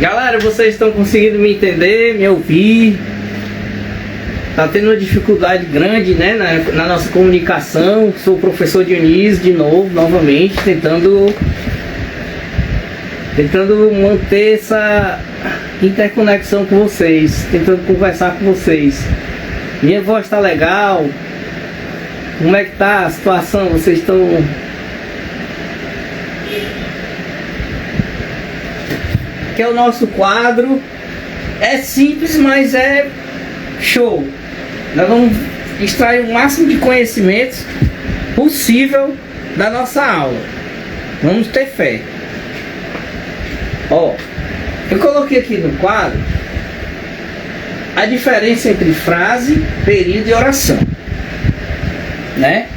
Galera, vocês estão conseguindo me entender, me ouvir? Tá tendo uma dificuldade grande, né, na nossa comunicação. Sou o professor Dionísio de novo, novamente, tentando manter essa interconexão com vocês, tentando conversar com vocês. Minha voz tá legal? Como é que tá a situação? Vocês estão... Que é o nosso quadro. É simples, mas é show. Nós vamos extrair o máximo de conhecimentos possível da nossa aula. Vamos ter fé. Ó, eu coloquei aqui no quadro a diferença entre frase, período e oração, né?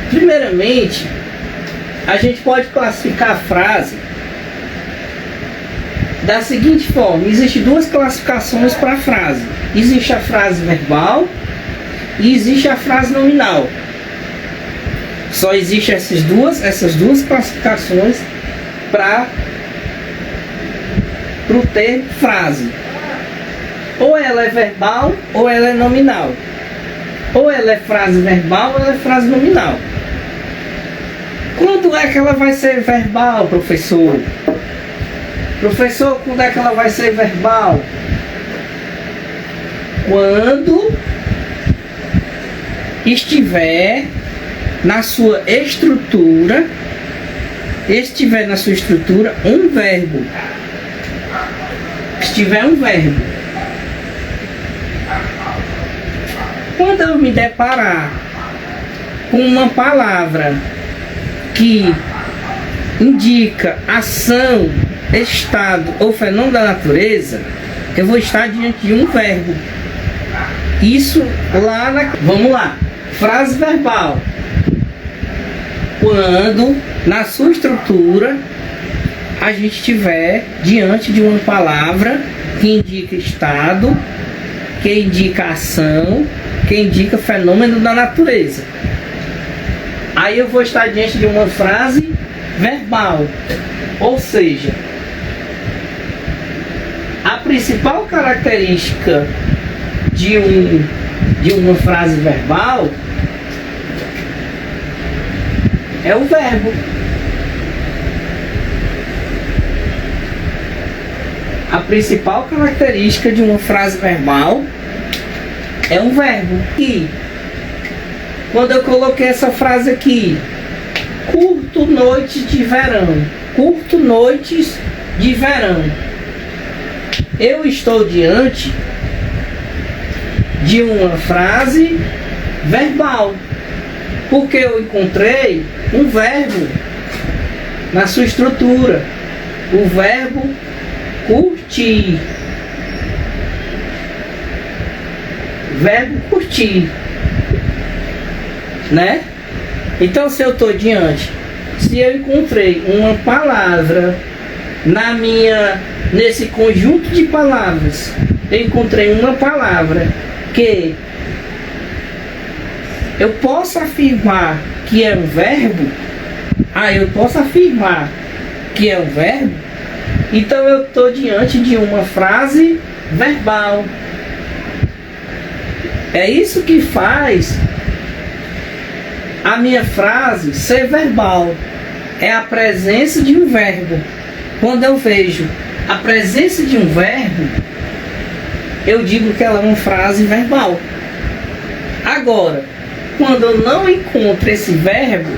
Primeiramente, a gente pode classificar a frase da seguinte forma: existem duas classificações para a frase. Existe a frase verbal e existe a frase nominal. Só existem essas duas classificações para o termo frase. Ou ela é verbal ou ela é nominal. Ou ela é frase verbal ou ela é frase nominal. Quando é que ela vai ser verbal, professor? Professor, quando é que ela vai ser verbal? Quando estiver na sua estrutura, um verbo. Estiver um verbo. Quando eu me deparar com uma palavra que indica ação, estado ou fenômeno da natureza, eu vou estar diante de um verbo. Isso lá na... Vamos lá. Frase verbal. Quando na sua estrutura a gente estiver diante de uma palavra que indica estado, que indica ação, que indica fenômeno da natureza. Aí eu vou estar diante de uma frase verbal. Ou seja, a principal característica de uma frase verbal é o verbo. A principal característica de uma frase verbal é um verbo. E quando eu coloquei essa frase aqui, curto noites de verão, curto noites de verão, eu estou diante de uma frase verbal, porque eu encontrei um verbo na sua estrutura, o verbo curtir. Verbo curtir, né? Então, se eu estou diante, se eu encontrei uma palavra nesse conjunto de palavras, eu encontrei uma palavra que eu posso afirmar que é um verbo, eu posso afirmar que é um verbo, então eu estou diante de uma frase verbal. É isso que faz a minha frase ser verbal. É a presença de um verbo. Quando eu vejo a presença de um verbo, eu digo que ela é uma frase verbal. Agora, quando eu não encontro esse verbo,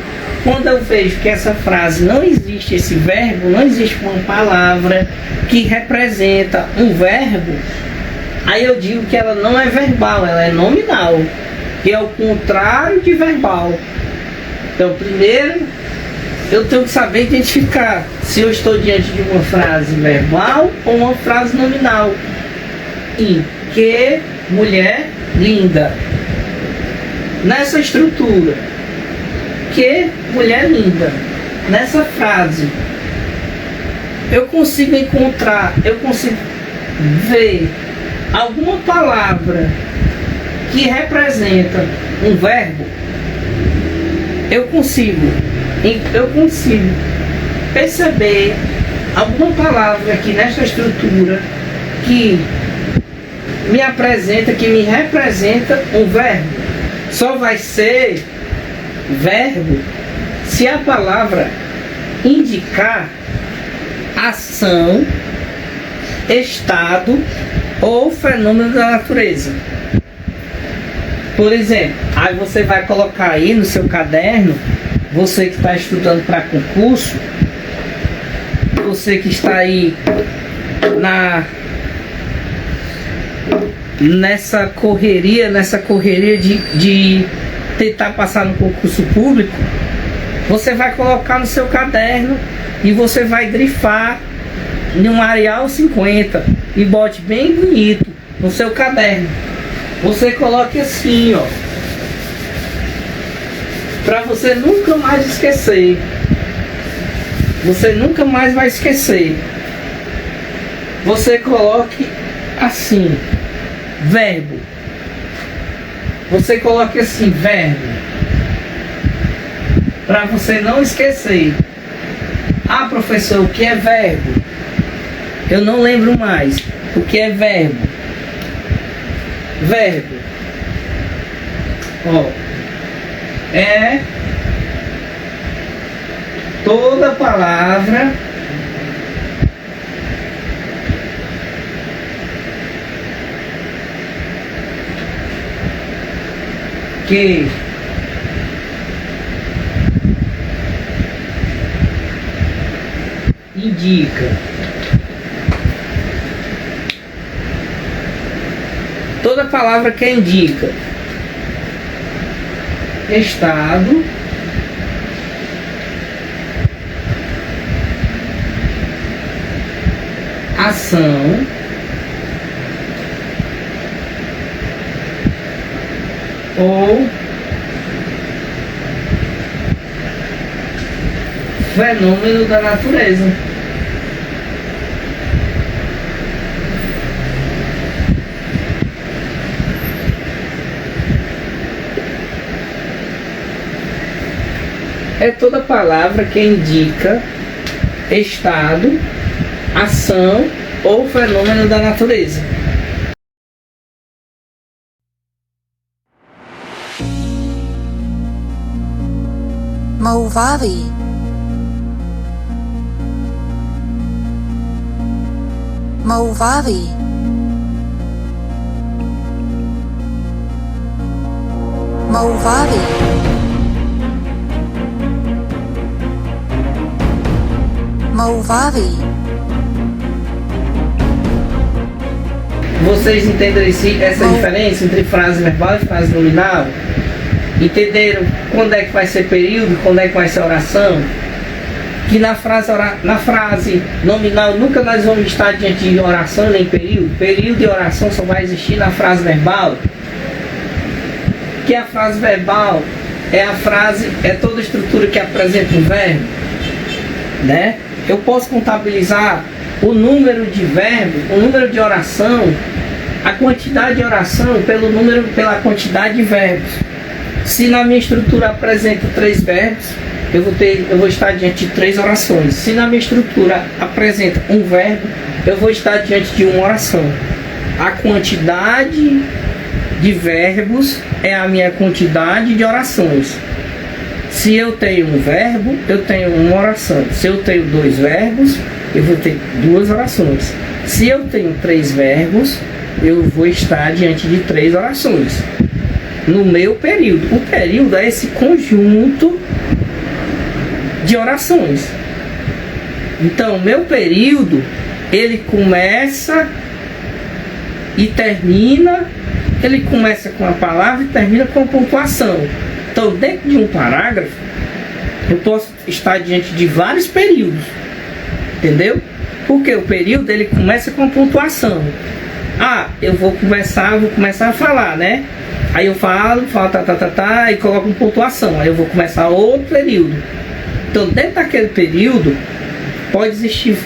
quando eu vejo que essa frase não existe esse verbo, não existe uma palavra que representa um verbo, aí eu digo que ela não é verbal, ela é nominal, que é o contrário de verbal. Então, primeiro, eu tenho que saber identificar se eu estou diante de uma frase verbal ou uma frase nominal. E que mulher linda. Nessa estrutura, que mulher linda. Nessa frase, eu consigo ver alguma palavra que representa um verbo. Eu consigo perceber alguma palavra aqui nesta estrutura que me apresenta, que me representa um verbo. Só vai ser verbo se a palavra indicar ação, estado ou fenômeno da natureza. Por exemplo, aí você vai colocar aí no seu caderno, você que está estudando para concurso, você que está aí nessa correria de tentar passar no concurso público, você vai colocar no seu caderno e você vai grifar em um Arial 50 e bote bem bonito no seu caderno. Você coloque assim, ó, para você nunca mais esquecer. Você nunca mais vai esquecer. Você coloque assim, verbo. Você coloque assim, verbo, para você não esquecer. Ah, professor, o que é verbo? Eu não lembro mais. O que é verbo? Verbo, ó, é toda palavra que indica, toda palavra que indica estado, ação, ou fenômeno da natureza. É toda palavra que indica estado, ação ou fenômeno da natureza. Movavi. Movavi. Movavi. Movavi. Vocês entenderam essa diferença entre frase verbal e frase nominal? Entenderam quando é que vai ser período, quando é que vai ser oração? Que na frase nominal nunca nós vamos estar diante de oração nem período. Período e oração só vai existir na frase verbal. Que a frase verbal é toda estrutura que apresenta um verbo, né? Eu posso contabilizar o número de verbos, o número de oração, a quantidade de oração pela quantidade de verbos. Se na minha estrutura apresenta 3 verbos, eu vou estar diante de 3 orações. Se na minha estrutura apresenta um verbo, eu vou estar diante de uma oração. A quantidade de verbos é a minha quantidade de orações. Se eu tenho um verbo, eu tenho uma oração. Se eu tenho 2 verbos, eu vou ter 2 orações. Se eu tenho 3 verbos, eu vou estar diante de 3 orações. No meu período. O período é esse conjunto de orações. Então, o meu período, ele começa e termina, ele começa com a palavra e termina com a pontuação. Então, dentro de um parágrafo, eu posso estar diante de vários períodos, entendeu? Porque o período, ele começa com a pontuação. Ah, eu vou começar a falar, né? Aí eu falo, e coloco uma pontuação. Aí eu vou começar outro período. Então, dentro daquele período, pode existir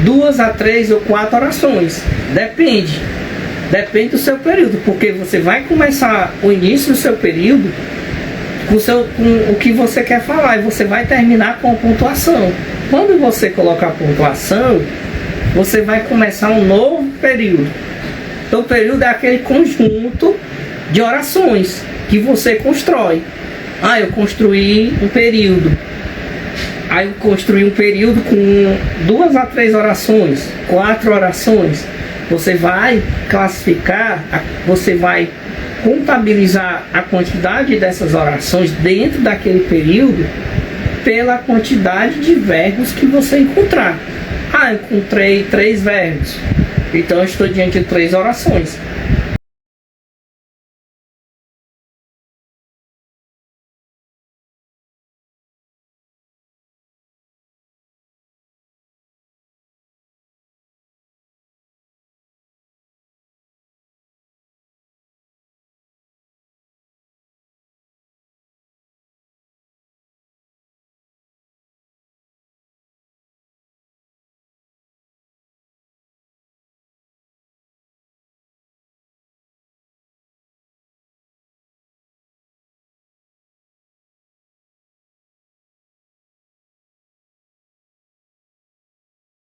2 a 3 ou 4 orações. Depende do seu período. Porque você vai começar o início do seu período com o que você quer falar, e você vai terminar com a pontuação. Quando você colocar a pontuação, você vai começar um novo período. Então, o período é aquele conjunto de orações que você constrói. Eu construí um período. Aí eu construí um período com 2 a 3 orações, 4 orações. Você vai classificar, você vai contabilizar a quantidade dessas orações dentro daquele período pela quantidade de verbos que você encontrar. Eu encontrei 3 verbos, então eu estou diante de 3 orações.